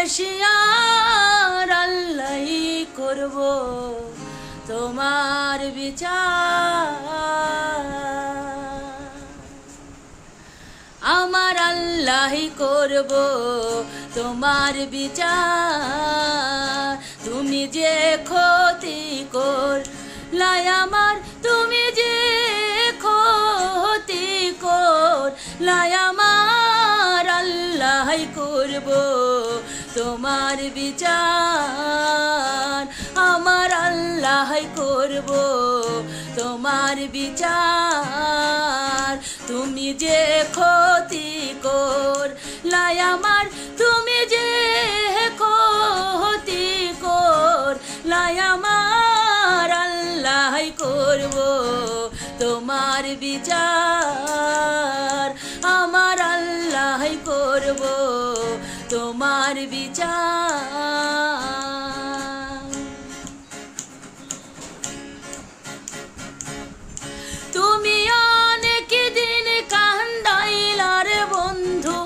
বেশি আর আল্লাহই করব তোমার বিচার। আমার আল্লাহই করব তোমার বিচার। তুমি যে ক্ষতি করলাই আমার, তুমি যে ক্ষতি করলাই আমার, আল্লাহই করব তোমার বিচার। আমার আল্লাহই করব তোমার বিচার। তুমি যে ক্ষতি করলাই আমার, তুমি যে ক্ষতি করলাই আমার, আল্লাহই করব তোমার বিচার। আমার আল্লাহই করব তোমার বিচার। তুমি অনেক দিন কান্দাইলার বন্ধু,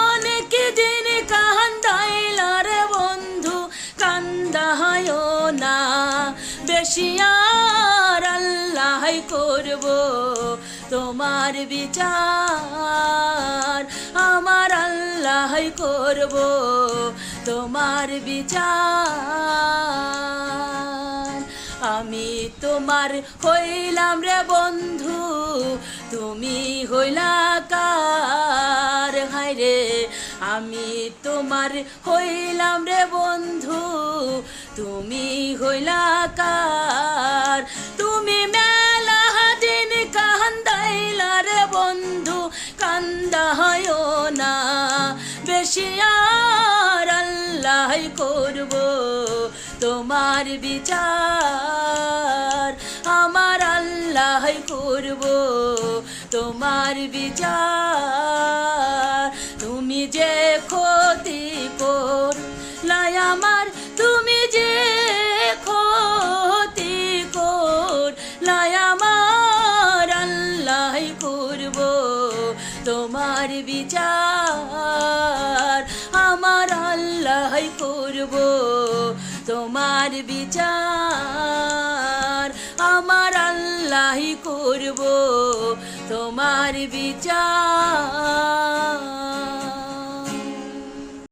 অনেক দিন কান্দাইলার বন্ধু, কান্দায়ও না বেশি আর আল্লাহই করব তোমার বিচার। আমার আল্লাহই করব তোমার বিচার। আমি তোমার হইলাম রে বন্ধু, তুমি হইলা কার? হায় রে আমি তোমার হইলাম রে বন্ধু, তুমি হইলা কার? তুমি মেলা দিন কান্দাইলা রে বন্ধু, কান্দায়ও না বেশি আর আল্লাহই করব তোমার বিচার। আমার আল্লাহই করব তোমার বিচার। তুমি যে ক্ষতি করলাই আমার, তুমি যে ক্ষতি করলাই আমার, আল্লাহই করব তোমার বিচার। আমার আল্লাহই করব তোমার বিচার। আমার আল্লাহই করব তোমার বিচার।